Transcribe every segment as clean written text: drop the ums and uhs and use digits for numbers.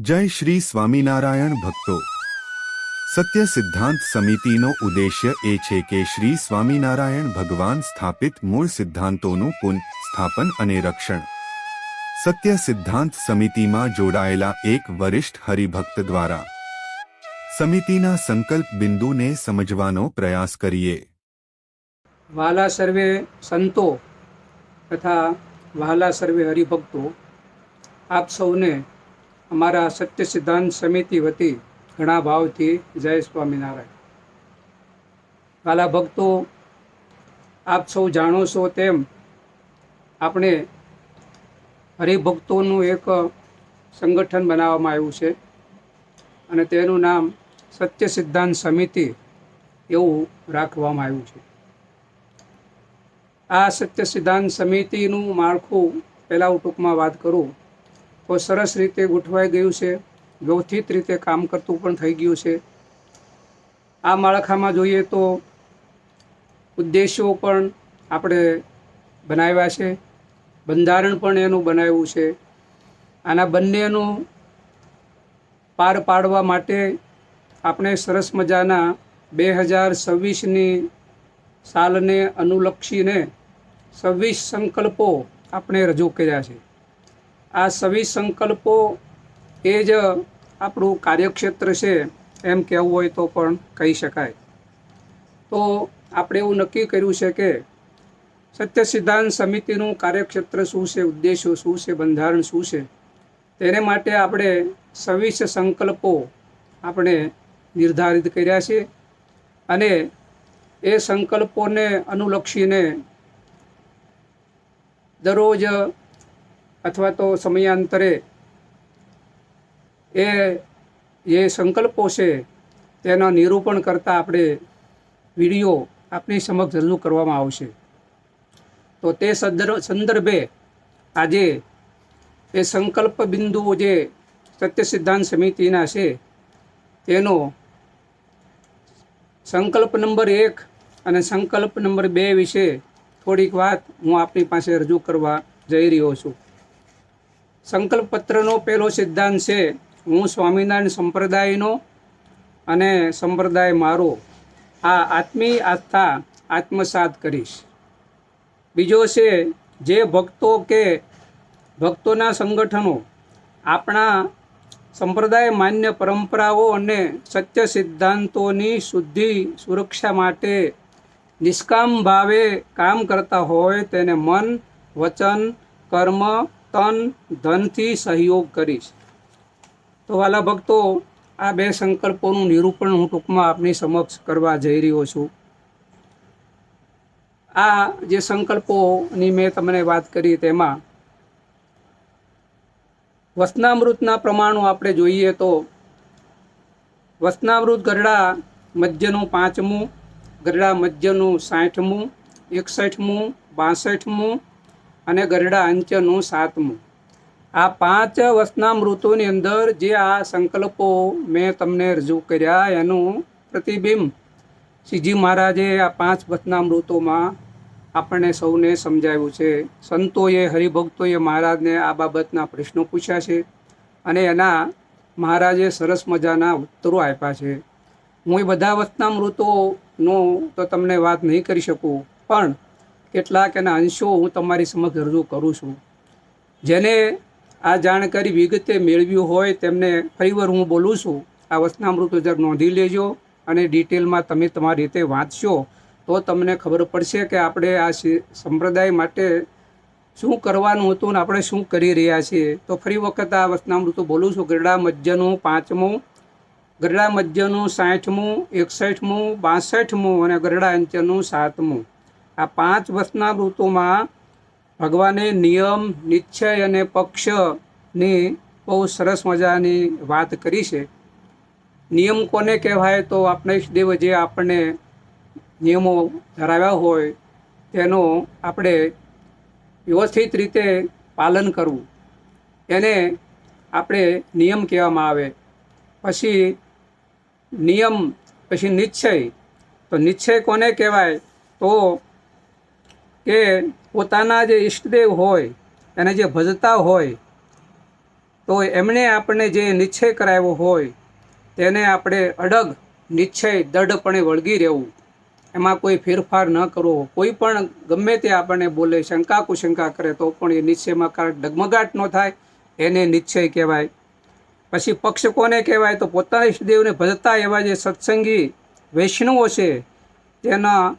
જય શ્રી સ્વામિનારાયણ ભક્તો। સત્ય સિદ્ધાંત સમિતિનો ઉદ્દેશ્ય એ છે કે શ્રી સ્વામિનારાયણ ભગવાન સ્થાપિત મૂળ સિદ્ધાંતોનું પુનઃસ્થાપન અને રક્ષણ। સત્ય સિદ્ધાંત સમિતિમાં જોડાયેલા એક વરિષ્ઠ હરિભક્ત દ્વારા સમિતિના સંકલ્પ બિંદુને સમજવાનો પ્રયાસ કરીએ। વાલા સર્વે સંતો તથા વાલા સર્વે હરિભક્તો, આપ સૌને અમારા સત્ય સિદ્ધાંત સમિતિ વતી ઘણા ભાવથી જય સ્વામિનારાયણ। વાલા ભક્તો, આપ સૌ જાણો છો તેમ આપણે હરિભક્તોનું એક સંગઠન બનાવવામાં આવ્યું છે અને તેનું નામ સત્ય સિદ્ધાંત સમિતિ એવું રાખવામાં આવ્યું છે। આ સત્ય સિદ્ધાંત સમિતિનું માળખું પહેલાં હું ટૂંકમાં વાત કરું તો સરસ રીતે ગોઠવાઈ ગયું છે, વ્યવસ્થિત રીતે કામ કરતું પણ થઈ ગયું છે। આ માળખામાં જોઈએ તો ઉદ્દેશો પણ આપણે બનાવ્યા છે, બંધારણ પણ એનું બનાવ્યું છે। આના બંનેનું પાર પાડવા માટે આપણે સરસ મજાના 2026ની સાલને અનુલક્ષીને 26 સંકલ્પો આપણે રજૂ કર્યા છે। આ 26 સંકલ્પો એ જ આપણું કાર્યક્ષેત્ર છે એમ કહેવું હોય તો પણ કહી શકાય। તો આપણે એવું નક્કી કર્યું છે કે સત્ય સિદ્ધાંત સમિતિનું કાર્યક્ષેત્ર શું છે, ઉદ્દેશો શું છે, બંધારણ શું છે, તેને માટે આપણે 26 સંકલ્પો આપણે નિર્ધારિત કર્યા છે અને એ સંકલ્પોને અનુલક્ષીને દરરોજ અથવા તો સમયાંતરે એ જે સંકલ્પો છે તેના નિરૂપણ કરતાં આપણે વિડીયો આપની સમક્ષ રજૂ કરવામાં આવશે। તો તે સંદર્ભે આજે એ સંકલ્પ બિંદુઓ જે સત્ય સિદ્ધાંત સમિતિના છે તેનો સંકલ્પ નંબર 1 અને સંકલ્પ નંબર 2 વિશે થોડીક વાત હું આપની પાસે રજૂ કરવા જઈ રહ્યો છું। સંકલ્પ પત્રનો પહેલો સિદ્ધાંત છે, હું સ્વામિનારાયણ સંપ્રદાયનો અને સંપ્રદાય મારો આ આત્મી આસ્થા આત્મસાત કરીશ। બીજો છે, જે ભક્તો કે ભક્તોના સંગઠનો આપણા સંપ્રદાય માન્ય પરંપરાઓ અને સત્ય સિદ્ધાંતોની શુદ્ધિ સુરક્ષા માટે નિષ્કામ ભાવે કામ કરતા હોય તેને મન, વચન, કર્મ, તન, ધનથી સહયોગ કરીશ। તો વાલા ભક્તો, આ 2 સંકલ્પોનું નિરૂપણ હું ટૂંકમાં આપની સમક્ષ કરવા જઈ રહ્યો છું। આ જે સંકલ્પોની મેં તમને વાત કરી તેમાં વચનામૃતના પ્રમાણો આપણે જોઈએ તો વચનામૃત ગરડા મધ્યનું 5મું, ગરડા મધ્યનું 60મું, 61મું, 62મું અને ગરડા અંત્યનું 7મું। આ 5 વચનામૃતોની અંદર જે આ સંકલ્પો મેં તમને રજૂ કર્યા એનું પ્રતિબિંબ શ્રીજી મહારાજે આ 5 વચનામૃતોમાં આપણને સૌને સમજાવ્યું છે। સંતોએ, હરિભક્તોએ મહારાજને આ બાબતના પ્રશ્નો પૂછ્યા છે અને એના મહારાજે સરસ મજાના ઉત્તરો આપ્યા છે। હું એ બધા વચનામૃતોનો તો તમને વાત નહીં કરી શકું, પણ કેટલાક એના અંશો હું તમારી સમક્ષ રજૂ કરું છું। જેને આ જાણકારી વિગતે મેળવ્યું હોય તેમને ફરીવાર હું બોલું છું, આ વચનામૃતો જરા નોંધી લેજો અને ડિટેલમાં તમે તમારી રીતે વાંચશો તો તમને ખબર પડશે કે આપણે આ સંપ્રદાય માટે શું કરવાનું હતું ને આપણે શું કરી રહ્યા છીએ। તો ફરી વખત આ વચનામૃતો બોલું છું। ગરડા મધ્યનું 5મું, ગરડા મધ્યનું 60મું, 61મું, 62મું અને ગરડા અંત્યનું 7મું। આ 5 વચનામૃતોમાં ભગવાને નિયમ, નિશ્ચય અને પક્ષની બહુ સરસ મજાની વાત કરી છે। નિયમ કોને કહેવાય તો આપણે દેવ જે આપણને નિયમો ધરાવ્યા હોય તેનો આપણે વ્યવસ્થિત રીતે પાલન કરવું, એને આપણે નિયમ કહેવામાં આવે। પછી નિયમ, પછી નિશ્ચય। તો નિશ્ચય કોને કહેવાય તો કે પોતાના જે ઈષ્ટદેવ હોય એને જે ભજતા હોય તો એમણે આપણને જે નિશ્ચય કરાવ્યો હોય તેને આપણે અડગ નિશ્ચય દૃઢપણે વળગી રહેવું, એમાં કોઈ ફેરફાર ન કરવો. કોઈ પણ ગમે તે આપણને બોલે, શંકા કુશંકા કરે તો પણ એ નિશ્ચયમાં કારક ડગમગાટ ન થાય, એને નિશ્ચય કહેવાય. પછી પક્ષ કોને કહેવાય? તો પોતાના ઈષ્ટદેવને ભજતા એવા જે સત્સંગી વૈષ્ણવો છે, તેના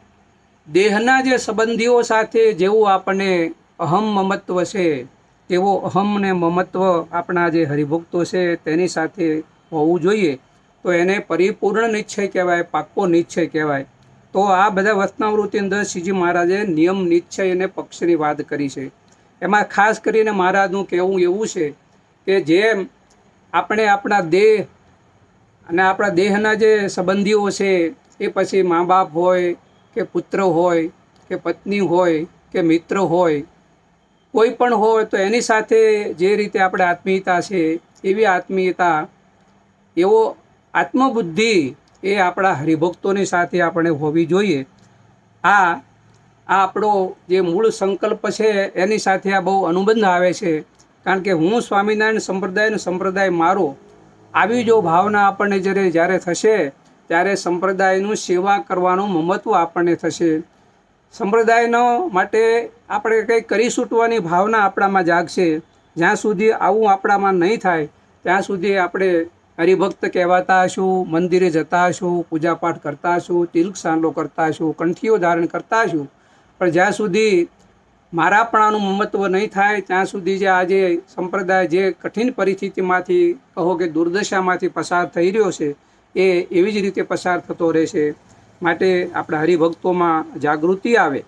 દેહના જે સંબંધીઓ સાથે જેવું આપણને અહમ મમત્વ છે, તેવો અહમ ને મમત્વ આપણા જે હરિભક્તો છે તેની સાથે હોવું જોઈએ. તો એને પરિપૂર્ણ નિશ્ચય કહેવાય, પાક્કો નિશ્ચય કહેવાય. તો આ બધા વચનામૃતની અંદર શ્રીજી મહારાજે નિયમ, નિશ્ચય અને પક્ષની વાત કરી છે. એમાં ખાસ કરીને મહારાજનું કહેવું એવું છે કે જેમ આપણે આપણા દેહ અને આપણા દેહના જે સંબંધીઓ છે, એ પછી મા બાપ હોય કે પુત્ર હોય કે પત્ની હોય કે મિત્ર હોય, કોઈ પણ હોય, તો એની સાથે જે રીતે આપણે આત્મીયતા છે એવી આત્મીયતા, એવો આત્મબુદ્ધિ એ આપણા હરિભક્તોની સાથે આપણે હોવી જોઈએ. આ આપણો જે મૂળ સંકલ્પ છે એની સાથે આ બહુ અનુબંધ આવે છે. કારણ કે હું સ્વામિનારાયણ સંપ્રદાય મારો, આવી જો ભાવના આપણને જ્યારે થશે ત્યારે સંપ્રદાયનું સેવા કરવાનું મમત્વ આપણને થશે. સંપ્રદાયનો માટે આપણે કંઈક કરી છૂટવાની ભાવના આપણામાં જાગશે. જ્યાં સુધી આવું આપણામાં નહીં થાય ત્યાં સુધી આપણે હરિભક્ત કહેવાતા હશું, મંદિરે જતા હશું, પૂજાપાઠ કરતા હશું, તિલક સાંડલો કરતા હશું, કંઠીઓ ધારણ કરતા હશું, પણ જ્યાં સુધી મારાપણાનું મમત્વ નહીં થાય ત્યાં સુધી જે આજે સંપ્રદાય જે કઠિન પરિસ્થિતિમાંથી, કહો કે દુર્દશામાંથી પસાર થઈ રહ્યો છે, એ એવી જ રીતે પસાર થતો રહેશે. માટે આપણા હરિભક્તોમાં જાગૃતિ આવે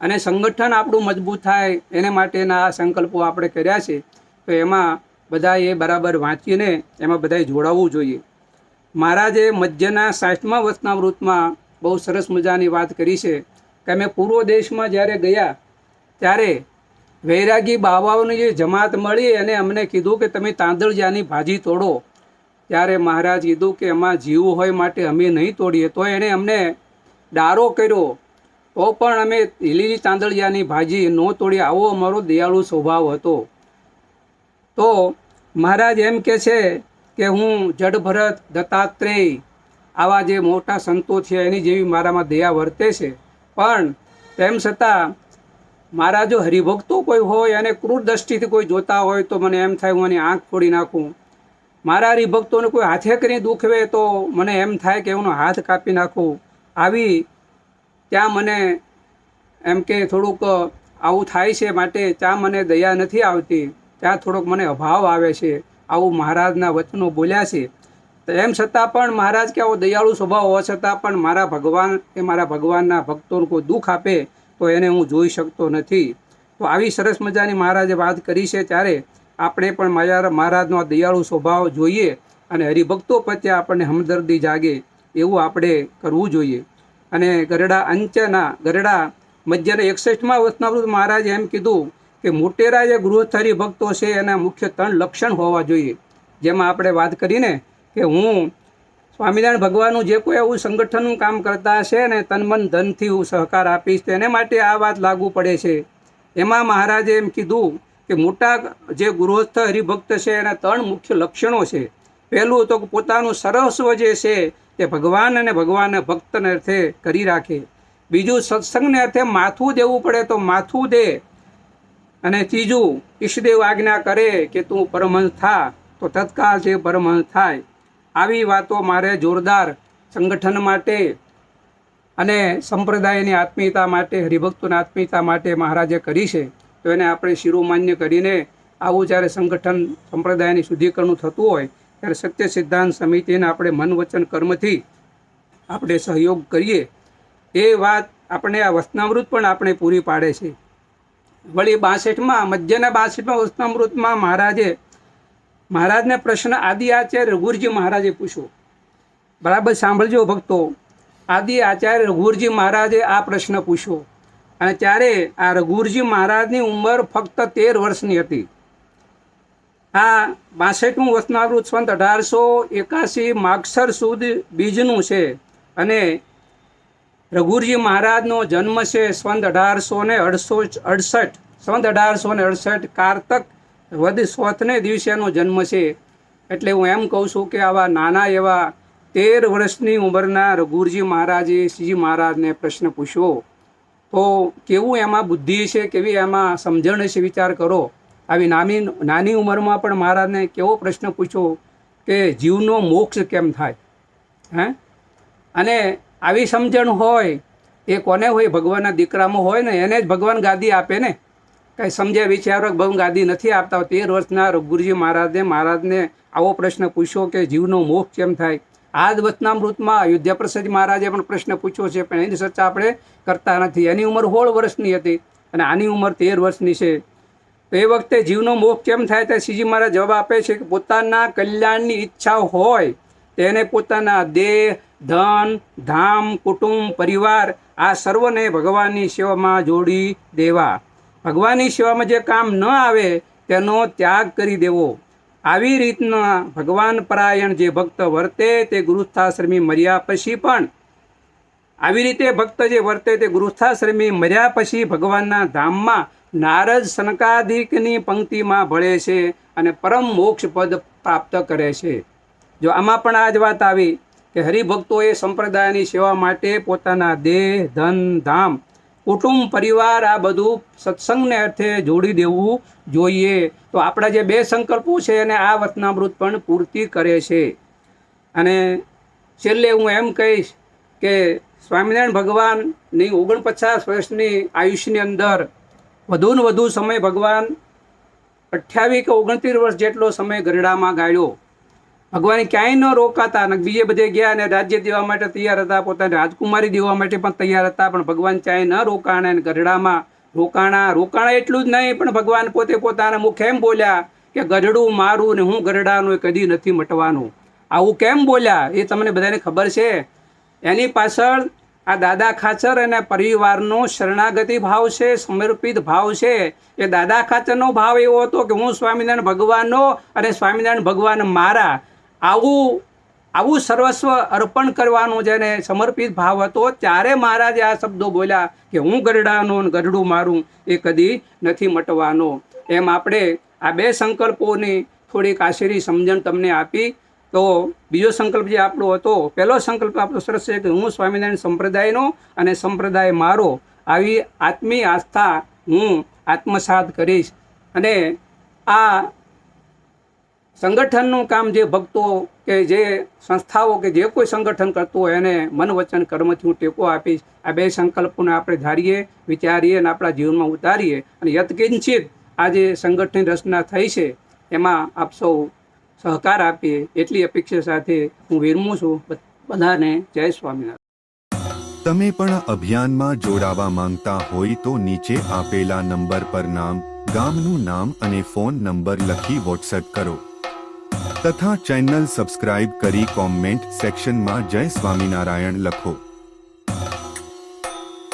અને સંગઠન આપણું મજબૂત થાય, એને માટેના આ સંકલ્પો આપણે કર્યા છે. તો એમાં બધાએ બરાબર વાંચીને એમાં બધાએ જોડાવવું જોઈએ. મહારાજે મધ્યના 60મા વચનામૃતમાં બહુ સરસ મજાની વાત કરી છે કે અમે પૂર્વ દેશમાં જ્યારે ગયા ત્યારે વૈરાગી બાવાઓની જે જમાત મળી અને અમને કીધું કે તમે તાંદળજાની ભાજી તોડો. ત્યારે મહારાજ કીધું કે એમાં જીવ હોય માટે અમે નહીં તોડીએ. તો એણે અમને ડારો કર્યો, તો પણ અમે લીલી તાંદળજાની ભાજી ન તોડી. આવો અમારો દયાળુ સ્વભાવ હતો. તો મહારાજ એમ કહે છે કે હું જડભરત, દત્તાત્રેય આવા જે મોટા સંતો છે એની જેવી મારામાં દયા વર્તે છે. પણ તેમ છતાં મારા જો હરિભક્તો કોઈ હોય અને ક્રૂર દ્રષ્ટિથી કોઈ જોતા હોય તો મને એમ થાય હું એની આંખ ફોડી નાખું. મારા હરિભક્તોને કોઈ હાથે કરીને દુખવે તો મને એમ થાય કે એનો હાથ કાપી નાખું. આવી ત્યાં મને એમ કે થોડુંક આવું થાય છે, માટે ત્યાં મને દયા નથી આવતી, ત્યાં થોડોક મને અભાવ આવે છે. આવું મહારાજના વચનો બોલ્યા છે. તેમ છતાં પણ મહારાજ કે આવો દયાળુ સ્વભાવ હોવા છતાં પણ મારા ભગવાન એ મારા ભગવાનના ભક્તોને કોઈ દુઃખ આપે તો એને હું જોઈ શકતો નથી. તો આવી સરસ મજાની મહારાજે વાત કરી છે. ત્યારે આપણે પણ મહારાજનો દયાળુ સ્વભાવ જોઈએ અને હરિભક્તો પ્રત્યે આપણને હમદર્દી જાગે એવું આપણે કરવું જોઈએ. અને ગરડા મધ્યના 61મા વચનામૃત મહારાજે એમ કીધું કે મોટેરા જે ગૃહસ્થ હરિભક્તો છે એના મુખ્ય 3 લક્ષણ હોવા જોઈએ. જેમાં આપણે વાત કરીને કે હું સ્વામિનારાયણ ભગવાનનું જે કોઈ એવું સંગઠનનું કામ કરતા હશે ને તન મન ધનથી હું સહકાર આપીશ, તેને માટે આ વાત લાગુ પડે છે. એમાં મહારાજે એમ કીધું કે મોટા જે ગૃહસ્થ હરિભક્ત છે એના 3 મુખ્ય લક્ષણો છે. પહેલું તો પોતાનું સર્વસ્વ જે છે તે ભગવાન અને ભગવાનના ભક્તને અર્થે કરી રાખે. બીજું, સત્સંગને અર્થે માથું દેવું પડે તો માથું દે. અને ત્રીજું, ઈષ્ટદેવ આજ્ઞા કરે કે તું પરમહંસ થા તો તત્કાળ તે પરમહંસ થાય. આવી વાતો મારે જોરદાર સંગઠન માટે અને સંપ્રદાયની આત્મીયતા માટે, હરિભક્તોની આત્મીયતા માટે મહારાજે કરી છે. તો એને આપણે શિરોમાન્ય કરીને આવું જ્યારે સંગઠન સંપ્રદાયની શુદ્ધિકરણ થતું હોય ત્યારે સત્ય સિદ્ધાંત સમિતિને આપણે મન વચન કર્મથી આપણે સહયોગ કરીએ. એ વાત આપણે આ વચનામૃત પણ આપણે પૂરી પાડે છે. વળી મધ્યના 62મા વચનામૃતમાં મહારાજને પ્રશ્ન આદિ આચાર્ય રઘુરજી મહારાજે પૂછ્યો. બરાબર સાંભળજો ભક્તો. આદિ આચાર્ય રઘુરજી મહારાજે આ પ્રશ્ન પૂછ્યો અને ત્યારે આ રઘુરજી મહારાજની ઉંમર ફક્ત 13 વર્ષની હતી. આ 62મું વચનામૃત સંત 1881 માગસર સુદ બીજનું છે અને રઘુરજી મહારાજનો જન્મ છે સંત 1868 કારતક વદ સોથને દિવસેનો જન્મ છે. એટલે હું એમ કહું છું કે આવા નાના એવા 13 વર્ષની ઉંમરના રઘુરજી મહારાજે શ્રીજી મહારાજને પ્રશ્ન પૂછ્યો, તો કેવું એમાં બુદ્ધિ છે, કેવી એમાં સમજણ છે, વિચાર કરો. આવી નાની ઉંમરમાં પણ મહારાજને કેવો પ્રશ્ન પૂછ્યો કે જીવનો મોક્ષ કેમ થાય. હે, અને આવી સમજણ હોય એ કોને હોય? ભગવાનના દીકરામાં હોય ને, એને જ ભગવાન ગાદી આપે ને. કંઈ સમજ્યા વિચારો ભગવાન ગાદી નથી આપતા. 13 વર્ષના રઘુરજી મહારાજને આવો પ્રશ્ન પૂછ્યો કે જીવનો મોક્ષ કેમ થાય. આ જ વચનામૃતમાં અયોધ્યા પ્રસાદજી મહારાજે પણ પ્રશ્ન પૂછ્યો છે, પણ એની ચર્ચા આપણે કરતા નથી. એની ઉંમર 16 વર્ષની હતી અને આની ઉંમર 13 વર્ષની છે. તો એ વખતે જીવનો મોક્ષ કેમ થાય તો શ્રીજી મહારાજ જવાબ આપે છે કે પોતાના કલ્યાણની ઈચ્છા હોય તેને પોતાના દેહ, ધન, ધામ, કુટુંબ, પરિવાર આ સર્વને ભગવાનની સેવામાં જોડી દેવા. ભગવાનની સેવામાં જે કામ ન આવે તેનો ત્યાગ કરી દેવો. આવી રીતના ભગવાન પરાયણ જે ભક્ત વર્તે તે ગૃહસ્થાશ્રમી મર્યા પછી પણ આવી રીતે ભક્ત જે વર્તે તે ગૃહસ્થાશ્રમી મર્યા પછી ભગવાનના ધામમાં નારદ સનકાદિકની પંક્તિમાં ભળે છે અને પરમ મોક્ષ પદ પ્રાપ્ત કરે છે. જો આમાં પણ આ જ વાત આવી કે હરિભક્તોએ સંપ્રદાયની સેવા માટે પોતાના દેહ, ધન, ધામ, કુટુંબ, પરિવાર આ બધું સત્સંગને અર્થે જોડી દેવું જોઈએ. તો આપણા જે 2 સંકલ્પો છે એને આ વચનામૃત પણ પૂર્તિ કરે છે. અને છેલ્લે હું એમ કહીશ કે સ્વામિનારાયણ ભગવાનની 49 વર્ષની આયુષ્યની અંદર વધુને વધુ સમય ભગવાન 28 કે 29 વર્ષ જેટલો સમય ગરડામાં ગાળ્યો. ભગવાન ક્યાંય ન રોકાતા અને બીજે બધે ગયા અને રાજ્ય દેવા માટે તૈયાર હતા, પોતાની રાજકુમારી દેવા માટે પણ તૈયાર હતા, પણ ભગવાન ક્યાંય ન રોકાણા અને ગરડામાં રોકાણા એટલું જ નહીં, પણ ભગવાન પોતે પોતાના મુખે એમ બોલ્યા કે ગરડું મારું ને હું ગરડાનું એ કદી નથી મટવાનું. આવું કેમ બોલ્યા એ તમને બધાને ખબર છે. એની પાછળ આ દાદા ખાચર અને પરિવારનો શરણાગતિ ભાવ છે, સમર્પિત ભાવ છે. એ દાદા ખાચરનો ભાવ એવો હતો કે હું સ્વામિનારાયણ ભગવાનનો અને સ્વામિનારાયણ ભગવાન મારા, આવું સર્વસ્વ અર્પણ કરવાનું જેને સમર્પિત ભાવ હતો. ત્યારે મહારાજે આ શબ્દો બોલ્યા કે હું ગરડાનો અને ગરડું મારું એ કદી નથી મટવાનો. એમ આપણે આ 2 સંકલ્પોની થોડીક આશરી સમજણ તમને આપી. તો બીજો સંકલ્પ જે આપણો હતો, પહેલો સંકલ્પ આપણો સરસ છે કે હું સ્વામિનારાયણ સંપ્રદાયનો અને સંપ્રદાય મારો, આવી આત્મીય આસ્થા હું આત્મસાત કરીશ. અને આ સંગઠનનું કામ જે ભક્તો કે જે સંસ્થાઓ કે જે કોઈ સંગઠન કરતું હોય એને મન, વચન, કર્મથી હું ટેકો આપીશ. આ 2 સંકલ્પોને આપણે ધારીએ, વિચારીએ અને આપણા જીવનમાં ઉતારીએ અને યત્કિંચિત આ જે સંગઠનની રચના થઈ છે એમાં આપ સૌ સહકાર આપીએ એટલી અપેક્ષા સાથે હું વિરમું છું. બધાને જય સ્વામિનારાયણ. તમે પણ અભિયાનમાં જોડાવા માંગતા હોય તો નીચે આપેલા નંબર પર નામ, ગામનું નામ અને ફોન નંબર લખી વોટ્સએપ કરો તથા ચેનલ સબસ્ક્રાઇબ કરી કોમેન્ટ સેક્શનમાં જય સ્વામિનારાયણ લખો.